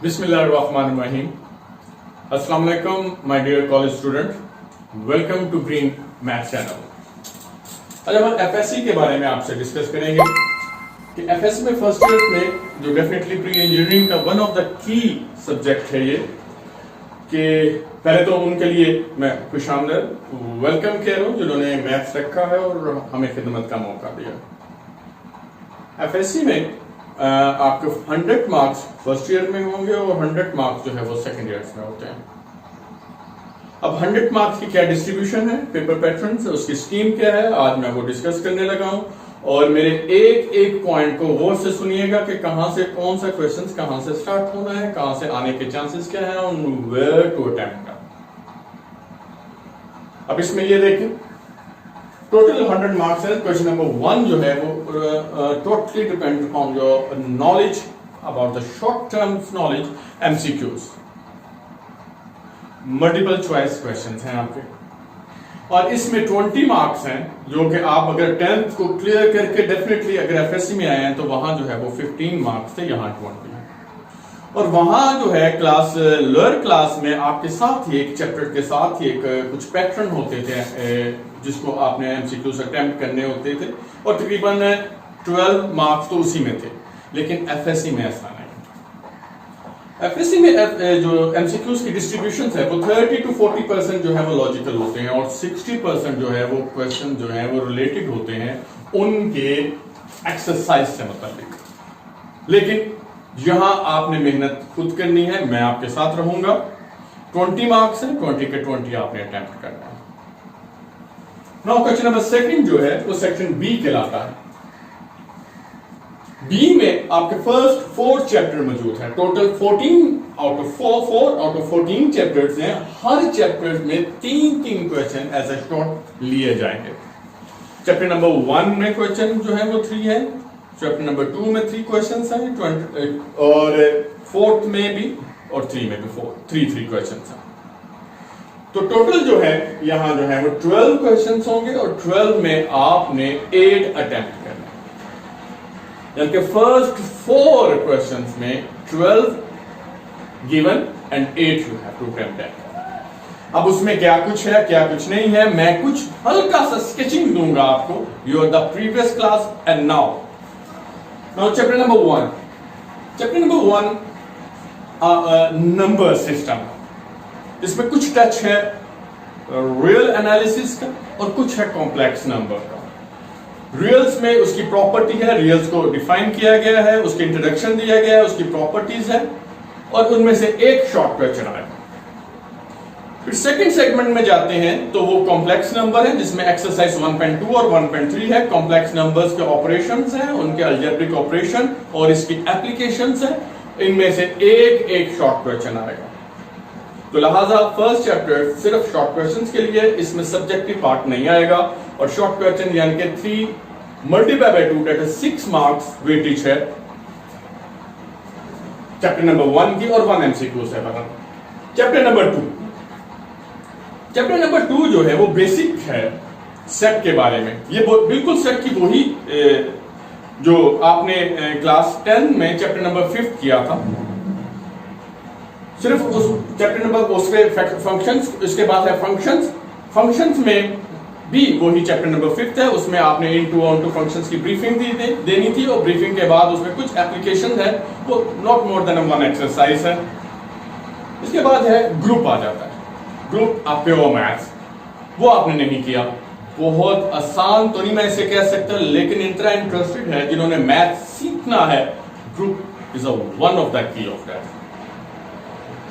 Bismillahirrahmanirrahim. Assalamu alaikum, my dear college student. Welcome to Green Math Channel. आज हम FSc के बारे में आपसे डिस्कस करेंगे कि एफएससी में फर्स्ट ईयर में जो डेफिनेटली प्री इंजीनियरिंग का one of the key subject है ये कि पहले तो उनके लिए मैं खुशामदीद वेलकम कह रहा हूँ जिन्होंने मैथ्स रखा है और हमें खिदमत का मौका दिया। एफएससी में आपके 100 मार्क्स फर्स्ट ईयर में होंगे और 100 मार्क्स जो है वो सेकंड ईयर में होते हैं। अब 100 मार्क्स की क्या डिस्ट्रीब्यूशन है, पेपर पैटर्न से उसकी स्कीम क्या है, आज मैं वो डिस्कस करने लगा हूं और मेरे एक एक पॉइंट को गौर से सुनिएगा कि कहां से कौन सा क्वेश्चन कहां से स्टार्ट होना है, कहां से आने के चांसेस क्या है और वेयर टू अटेम्प्ट। अब इसमें ये देखें टोटल 100 मार्क्स है। क्वेश्चन नंबर 1 जो है वो totally depend on your knowledge about the short term knowledge MCQs, multiple choice questions हैं आपके और इसमें 20 मार्क्स हैं जो कि आप अगर 10th को क्लियर करके डेफिनेटली अगर एफएससी में आए हैं तो वहां जो है वो 15 मार्क्स थे, यहां 20 है। और वहां जो है क्लास लोअर क्लास में आपके साथ ही एक चैप्टर के साथ ही एक कुछ पैटर्न होते थे जिसको आपने एमसीक्यू से अटेम्प्ट करने होते थे और तकरीबन 12 मार्क्स तो उसी में थे, लेकिन एफएससी में ऐसा नहीं। एफएससी में जो एमसीक्यूज की डिस्ट्रीब्यूशन है वो 30 to 40% जो है वो लॉजिकल होते हैं और 60% जो है वो क्वेश्चन जो है वो रिलेटेड होते हैं उनके एक्सरसाइज से मुताबिक। लेकिन यहां आपने मेहनत खुद करनी है, मैं आपके साथ रहूंगा। 20 मार्क्स है, 20 के 20 आपने अटेम्प्ट करना है। नाउ क्वेश्चन नंबर 2 जो है वो सेक्शन बी कहलाता है। बी में आपके फर्स्ट 4 चैप्टर मौजूद है। टोटल 14 आउट ऑफ 14 चैप्टर्स हैं। हर चैप्टर में 3 क्वेश्चन एज ए शॉर्ट लिए जाएंगे। चैप्टर नंबर 1 में क्वेश्चन जो है वो 3 है, चैप्टर नंबर 2 में 3 क्वेश्चन हैं और 4th में भी और 3 में भी 3 क्वेश्चन हैं। तो टोटल जो है यहां जो है वो 12 क्वेश्चंस होंगे और 12 में आपने 8 अटेम्प्ट करना है, यानी कि फर्स्ट 4 क्वेश्चंस में 12 given and 8 you have to attempt. अब उसमें क्या कुछ है क्या कुछ नहीं है, मैं कुछ हल्का सा स्केचिंग दूंगा आपको। You are the previous class and now chapter number 1। Chapter number 1 number system, इसमें कुछ टच है रियल एनालिसिस का और कुछ है कॉम्प्लेक्स नंबर का। रियल्स में उसकी प्रॉपर्टी है, रियल्स को डिफाइन किया गया है, उसकी इंट्रोडक्शन दिया गया है, उसकी प्रॉपर्टीज है और उनमें से एक शॉर्ट क्वेश्चन आएगा। फिर सेकंड सेगमेंट में जाते हैं तो वो कॉम्प्लेक्स नंबर है जिसमें एक्सरसाइज 1.2 और 1.3 है। कॉम्प्लेक्स नंबर्स के ऑपरेशंस हैं, उनके अलजेब्रिक ऑपरेशन और इसकी एप्लीकेशंस हैं। इनमें से एक शॉर्ट क्वेश्चन आएगा। तो लिहाजा फर्स्ट चैप्टर सिर्फ शॉर्ट क्वेश्चंस के लिए, इसमें सब्जेक्टिव पार्ट नहीं आएगा और शॉर्ट क्वेश्चन यानी कि 3 multiply by 2 that is 6 marks weightage है चैप्टर नंबर 1 की और 1 एमसीक्यू है। चैप्टर नंबर 2, चैप्टर नंबर 2 जो है वो बेसिक है सेट के बारे में। ये बिल्कुल सेट की वही जो आपने क्लास 10 में चैप्टर नंबर 5 किया था, सिर्फ उस चैप्टर नंबर उसके फंक्शंस, इसके बाद है फंक्शंस में भी वही चैप्टर नंबर 5 है। उसमें आपने इनटू ऑनटू फंक्शंस की ब्रीफिंग देनी थी और ब्रीफिंग के बाद उसमें कुछ एप्लीकेशन है, वो नॉट मोर देन 1 एक्सरसाइज है। इसके बाद है ग्रुप आ जाता है। ग्रुप आप प्योर मैथ्स, वो आपने नहीं किया। बहुत आसान तो नहीं मैं इसे कह सकता, लेकिन इतना इंटरेस्टेड है जिन्होंने मैथ सीखना है, group is one of the key of that.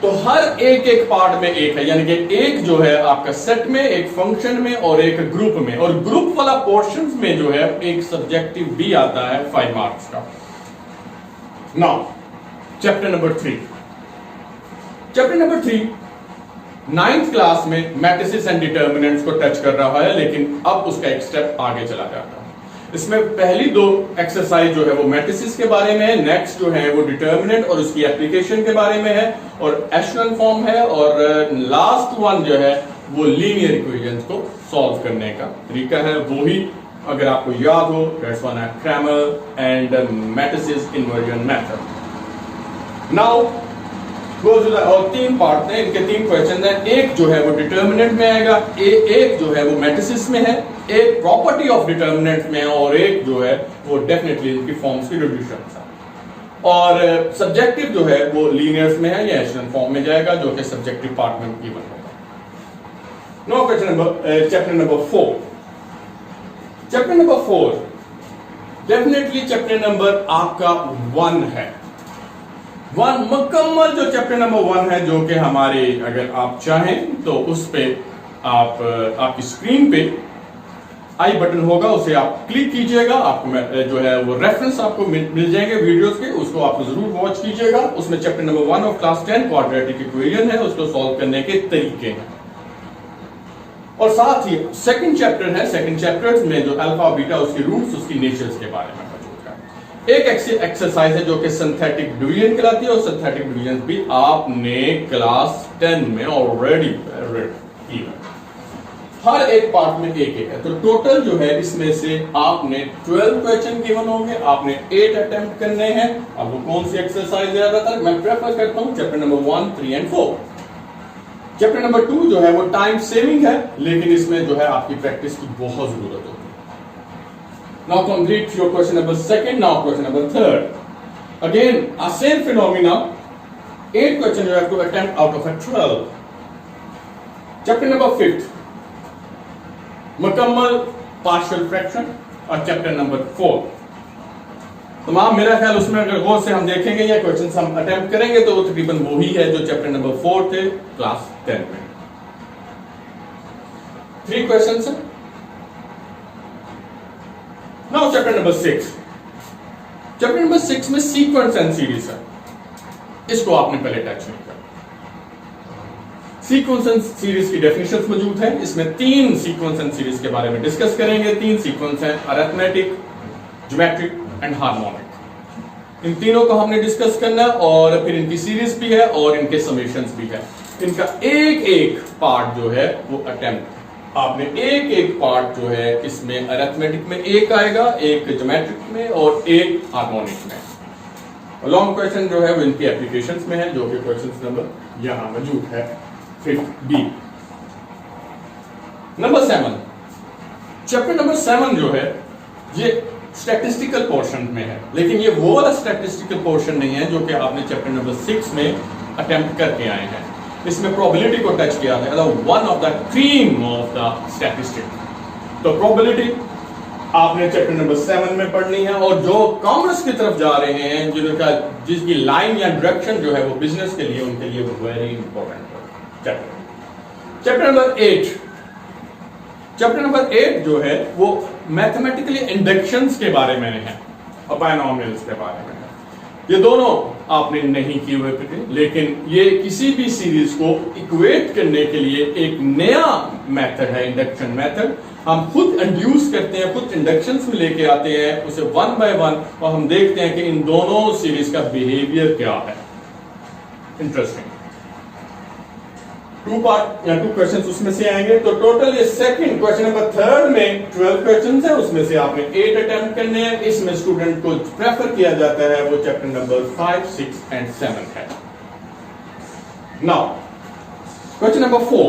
तो हर एक पार्ट में एक है, यानी कि एक जो है आपका सेट में, एक फंक्शन में और एक ग्रुप में। और ग्रुप वाला पोर्शंस में जो है एक सब्जेक्टिव भी आता है 5 मार्क्स का। Now chapter number 3। Chapter number 3 9th class में मैट्रिसेस एंड डिटर्मिनेंट्स को टच कर रहा है, लेकिन अब उसका एक स्टेप आगे चला जाता है। इसमें पहली 2 एक्सरसाइज जो है वो मैट्रिसेस के बारे में है, नेक्स्ट जो है वो डिटर्मिनेंट और उसकी एप्लीकेशन के बारे में है और एशेलन फॉर्म है और लास्ट 1 जो है वो लीनियर इक्वेशंस को सॉल्व करने का तरीका है। वो ही अगर आपको याद हो, दैट्स वन है Cramer and matrices inversion method. Now और 3 पार्ट हैं, इनके 3 क्वेश्चन हैं। एक जो है वो डिटर्मिनेंट में आएगा, एक जो है वो मैट्रिसेस में है, एक प्रॉपर्टी ऑफ डिटर्मिनेंट में है, और एक जो है वो डेफिनेटली इनकी फॉर्म्स की रिड्यूशन है। और सब्जेक्टिव जो है वो लीनियर्स में है या एशेलन फॉर्म में जाएगा, जो कि सब्जेक्टिव पार्ट में गिवन होगा। No question number chapter number 4। Chapter number 4 definitely chapter number आपका 1 है। 1 मुकम्मल जो चैप्टर नंबर 1 है, जो कि हमारे, अगर आप चाहें तो उस पे आप आपकी स्क्रीन पे आई बटन होगा, उसे आप क्लिक कीजिएगा, आपको जो है वो रेफरेंस आपको मिल जाएंगे वीडियोस के, उसको आप जरूर वॉच कीजिएगा। उसमें chapter number 1 of class 10 quadratic equation है, उसको सॉल्व करने के तरीके हैं। और साथ ही सेकंड चैप्टर है, सेकंड चैप्टर में जो अल्फा बीटा, उसकी रूट्स, उसकी नेचर्स के बारे में मौजूद है। एक एक्सरसाइज है जो कि सिंथेटिक डिवीजन कहलाती है, और सिंथेटिक डिवीजन भी आपने क्लास 10 में ऑलरेडी की है। हर एक पार्ट में एक है, तो टोटल जो है इसमें से आपने 12 क्वेश्चन गिवन होंगे, आपने 8 अटेम्प्ट करने हैं। अब वो कौन सी एक्सरसाइज ज्यादातर मैं प्रेफर करता हूं, chapter number 1, 3 and 4। Chapter number 2 जो है वो टाइम सेविंग है, लेकिन इसमें जो है आपकी प्रैक्टिस की बहुत जरूरत होती है। Now complete your question number 2, now question number 3। Again a same phenomena, 8 question you have to attempt out of 12। Chapter number 5 मुकम्मल पार्शियल फ्रैक्शन, और चैप्टर नंबर 4 तमाम, मेरा ख्याल उसमें अगर गौर से हम देखेंगे या क्वेश्चन हम अटेम्प्ट करेंगे तो वो तकरीबन वही है जो चैप्टर नंबर 4 थे क्लास 10 में। 3 क्वेश्चन है। Now chapter number 6। Chapter number 6 में सीक्वेंस एंड सीरीज है, इसको आपने पहले टच नहीं किया। सीक्वेंस एंड सीरीज की डेफिनेशंस मौजूद है, इसमें 3 सीक्वेंस एंड सीरीज के बारे में डिस्कस करेंगे। 3 सीक्वेंस हैं, अरिथमेटिक, ज्योमेट्रिक एंड हार्मोनिक। इन तीनों को हमने डिस्कस करना है, और फिर इनकी सीरीज भी है और इनके समेशंस भी है। इनका एक एक पार्ट जो है वो अटेम्प्ट, आपने एक एक पार्ट जो है इसमें अरिथमेटिक में एक आएगा, एक ज्योमेट्रिक में और एक हार्मोनिक में। लॉन्ग क्वेश्चन जो है वो इनकी एप्लीकेशंस में है, जो कि क्वेश्चन नंबर यहां मौजूद है। फिर बी नंबर 7। चैप्टर नंबर 7 जो है ये स्टैटिस्टिकल पोर्शन में है, लेकिन ये वो वाला स्टैटिस्टिकल पोर्शन नहीं है जो कि आपने चैप्टर नंबर 6 में अटेम्प्ट करके आए हैं। इसमें प्रोबेबिलिटी को टच किया है, one of the theme of the statistics. तो प्रोबेबिलिटी आपने चैप्टर नंबर 7 में पढ़नी है, और जो कॉमर्स की तरफ जा रहे हैं, जिसकी लाइन या डायरेक्शन जो है वो बिजनेस के लिए, उनके लिए वो वेरी इंपॉर्टेंट है। Chapter number 8। चैप्टर नंबर 8 जो है वो मैथमेटिकली इंडक्शंस के बारे में है और बायनॉमियल्स के बारे में है। ये दोनों आपने नहीं किए हुए थे, लेकिन ये किसी भी सीरीज को इक्वेट करने के लिए एक नया मेथड है, इंडक्शन मेथड। हम खुद इंड्यूस करते हैं, खुद इंडक्शंस में लेके आते हैं उसे 1 बाय 1, और हम देखते हैं कि इन दोनों सीरीज का बिहेवियर क्या है। इंटरेस्टिंग। 2 क्वेश्चन उसमें से आएंगे, तो टोटल ये सेकंड क्वेश्चन नंबर 3 में 12 क्वेश्चन है, उसमें से आपने 8 अटेम्प्ट करने हैं। इसमें स्टूडेंट को प्रेफर किया जाता है वो चैप्टर नंबर 5, 6 एंड 7 है। Now question number 4।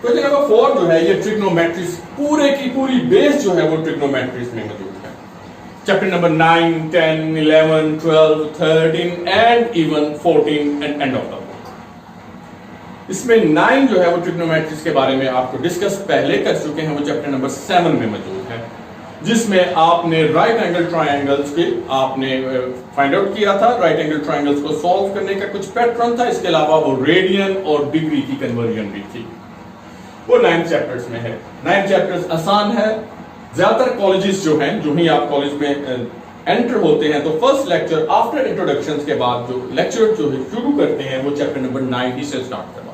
Question number 4 जो है ये ट्रिग्नोमेट्रिक्स, पूरे की पूरी बेस जो है वो ट्रिग्नोमेट्रिक्स में मौजूद है। Chapter number 9, 10, 11, 12, 13 and even 14 and end of the. इसमें 9 जो है वो ट्रिग्नोमेट्रिक्स के बारे में आपको डिस्कस पहले कर चुके हैं, वो चैप्टर नंबर 7 में मौजूद है, जिसमें आपने राइट एंगल ट्रायंगल्स के आपने फाइंड आउट किया था। राइट एंगल ट्रायंगल्स को सॉल्व करने का कुछ पैटर्न था, इसके अलावा वो रेडियन और डिग्री की कन्वर्जन भी थी। वो 9 चैप्टर्स में है। 9 चैप्टर्स आसान है। ज्यादातर कॉलेजेस जो हैं, जो ही आप कॉलेज में एंटर होते हैं, तो फर्स्ट लेक्चर आफ्टर इंट्रोडक्शन के बाद जो लेक्चर जो है शुरू करते हैं वो चैप्टर नंबर 9 ही से स्टार्ट करवाते हैं।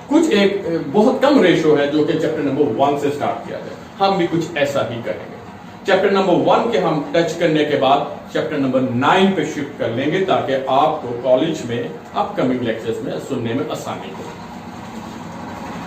कुछ एक बहुत कम रेशो है जो कि चैप्टर नंबर 1 से स्टार्ट किया जाए, हम भी कुछ ऐसा ही करेंगे। चैप्टर नंबर 1 के हम टच करने के बाद चैप्टर नंबर 9 पे शिफ्ट कर लेंगे, ताकि आपको कॉलेज में अपकमिंग लेक्चर्स में सुनने में आसानी हो।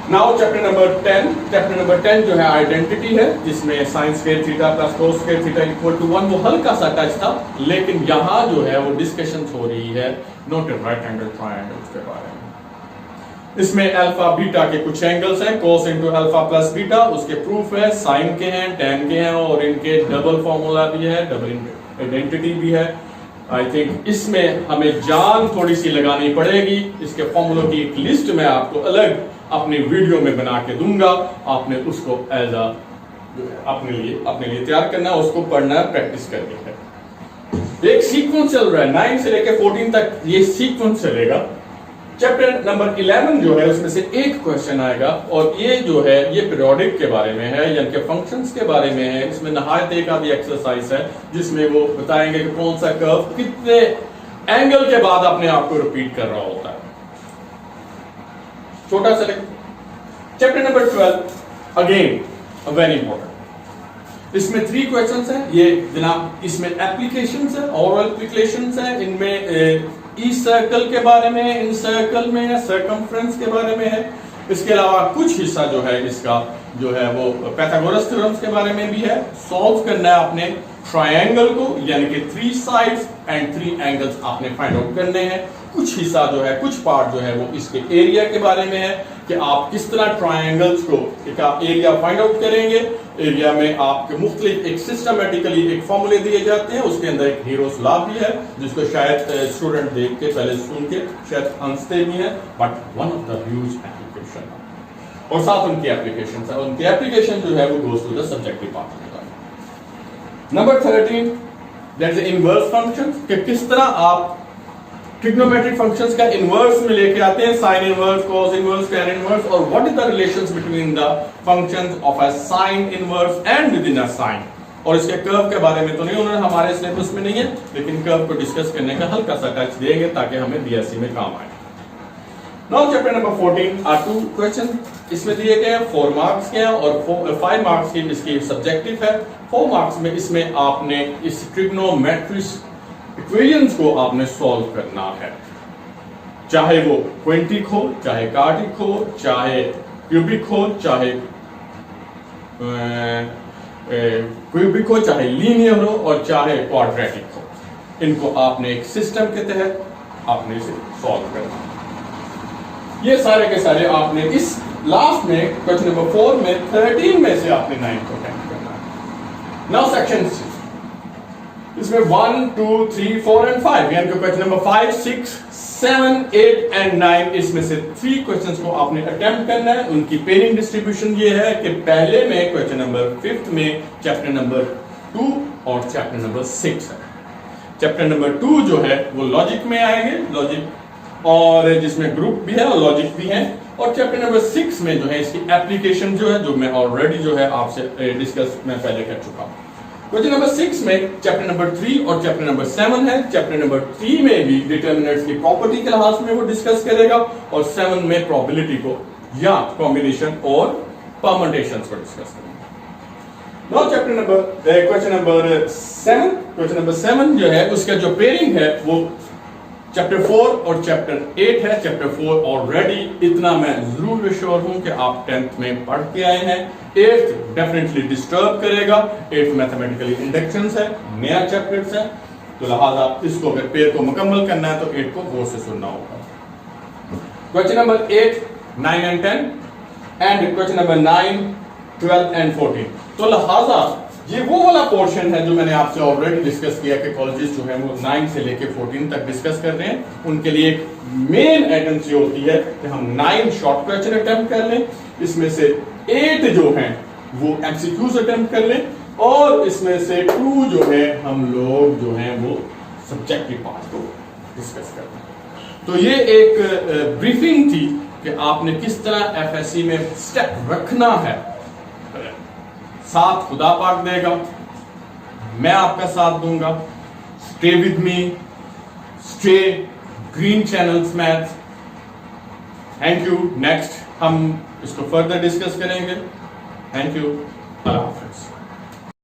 नाउ चैप्टर नंबर 10 जो है आइडेंटिटी है, जिसमें sine square theta plus cos square theta equal to 1, वो हल्का सा टच था, लेकिन यहां जो है वो डिस्कशन हो रही है नोटेड राइट एंगल ट्रायंगल्स के बारे में। इसमें अल्फा बीटा के कुछ एंगल्स हैं, कोस इनटू अल्फा प्लस बीटा, उसके प्रूफ है, साइन के हैं, टेन के हैं, और इनके डबल फॉर्मूला भी है, डबल आइडेंटिटी भी है। आई थिंक इसमें हमें जान थोड़ी सी लगानी पड़ेगी। इसके फॉर्मूलों की एक लिस्ट मैं आपको अलग अपनी वीडियो में बना के दूंगा, आपने उसको एज अ अपने लिए तैयार करना है, उसको पढ़ना है, प्रैक्टिस करनी है। एक सीक्वेंस चल रहा है 9 से लेकर 14 तक, ये सीक्वेंस चलेगा। चैप्टर नंबर 11 जो है उसमें से एक क्वेश्चन आएगा, और ये जो है ये पीरियोडिक के बारे में है, यानी कि फंक्शंस के बारे में है। इसमें नहायत एक आधी एक्सरसाइज है जिसमें वो बताएंगे कि कौन सा कर्व कितने एंगल के बाद अपने आप को रिपीट कर रहा होता है। छोटा सा chapter number 12 again very important. इसमें 3 क्वेश्चंस हैं। ये जनाब इसमें एप्लीकेशंस है, ओरल एप्लीकेशंस है। इनमें इस सर्कल के बारे में, इन सर्कल में सर्कमफ्रेंस के बारे में है। इसके अलावा कुछ हिस्सा जो है इसका जो है वो पाइथागोरस थ्योरम्स के बारे में भी है। सॉल्व करना है आपने ट्रायंगल को, यानी कि 3 साइड्स एंड 3 एंगल्स आपने फाइंड आउट करने हैं। कुछ हिस्सा जो है, कुछ पार्ट जो है वो इसके एरिया के बारे में है कि आप किस तरह ट्रायंगल्स को एक एरिया फाइंड आउट करेंगे। एरिया में आपके मुख्तलिफ एक सिस्टमेटिकली एक फॉर्मूले दिए जाते हैं, उसके अंदर एक हीरोस लॉ भी है जिसको शायद स्टूडेंट देख के पहले सुन के शायद हंसते भी हैं, but one of the huge application और साथ उनकी एप्लीकेशन है। उनकी एप्लीकेशन जो है वो goes to the subjective part होता है। Number 13 that is inverse function, कि किस तरह आप ट्रिग्नोमेट्रिक फंक्शंस का इनवर्स में लेके आते हैं, sine inverse, cos inverse, tan inverse, और what is the relations between the functions of a sine inverse and within a sine. और इसके कर्व के बारे में तो नहीं, उन्होंने हमारे सिलेबस में नहीं है, लेकिन कर्व को डिस्कस करने का हल्का सा टच देंगे ताकि हमें बीएससी में काम आए। Now chapter number 14 are 2 question इसमें दिए गए हैं। 4 मार्क्स के हैं और 5 मार्क्स की इसकी सब्जेक्टिव है। 4 मार्क्स में इसमें आपने इस ट्रिग्नोमेट्रिक इक्वेशंस को आपने सॉल्व करना है, चाहे वो क्वेंटिक हो, चाहे कार्टिक हो, चाहे क्यूबिक हो, चाहे क्यूबिक हो, चाहे लीनियर हो, और चाहे क्वाड्रेटिक हो। इनको आपने एक सिस्टम के तहत आपने इसे सॉल्व करना है। ये सारे के सारे आपने इस लास्ट में क्वेश्चन नंबर 4 में 13 में से आपने 9 को अटेम्प्ट करना है। नाउ सेक्शन इसमें 1, 2, 3, 4 एंड 5, यानी कि क्वेश्चन नंबर 5, 6, 7, 8 एंड 9, इसमें से 3 क्वेश्चंस को आपने अटेम्प्ट करना है। उनकी पेयरिंग डिस्ट्रीब्यूशन ये है कि पहले में क्वेश्चन नंबर 5 में चैप्टर नंबर 2 और चैप्टर नंबर 6 है। चैप्टर नंबर 2 जो है वो लॉजिक में आएंगे, लॉजिक और जिसमें ग्रुप भी है और लॉजिक भी है, और चैप्टर नंबर 6 में जो है इसकी एप्लीकेशन जो है, जो मैं ऑलरेडी जो है आपसे डिस्कस मैं पहले कर चुका हूं। क्वेश्चन नंबर 6 में चैप्टर नंबर 3 और चैप्टर नंबर 7 है। चैप्टर नंबर 3 में भी डिटर्मिनेंट्स की प्रॉपर्टी के लिहाज में वो डिस्कस करेगा, और 7 में प्रोबेबिलिटी को या कॉम्बिनेशन और परम्यूटेशंस को डिस्कस करेगा। Now chapter number question number 7 जो है उसका जो पेयरिंग है वो चैप्टर 4 और चैप्टर 8 है। चैप्टर 4 ऑलरेडी इतना मैं जरूर श्योर हूं कि आप 10th में पढ़ के आए हैं। 8th डेफिनेटली डिस्टर्ब करेगा। 8th मैथमेटिकली इंडक्शंस है, नया चैप्टर्स है, तो लिहाजा इसको अगर पेयर को मुकम्मल करना है तो 8 को गौर से सुनना होगा। Question number 8, 9 and 10 and question number 9, 12 and 14। तो लिहाजा ये वो वाला पोर्शन है जो मैंने आपसे ऑलरेडी डिस्कस किया कि कॉलेजेस जो है वो 9 से लेके 14 तक डिस्कस कर रहे हैं। उनके लिए एक मेन टेंडेंसी होती है कि हम 9 शॉर्ट क्वेश्चन अटेम्प्ट कर लें, इसमें से 8 जो हैं वो एमसीक्यूज अटेम्प्ट कर लें, और इसमें से 2 जो है हम लोग जो हैं वो सब्जेक्टिव पार्ट को डिस्कस कर लें। तो ये एक ब्रीफिंग थी कि आपने किस तरह एफएससी में स्टेप रखना है। साथ खुदा पाक देगा, मैं आपका साथ दूंगा। Stay with me, stay green channels maths. Thank you. Next हम इसको फर्दर डिस्कस करेंगे। Thank you. अल्लाह हाफिज़।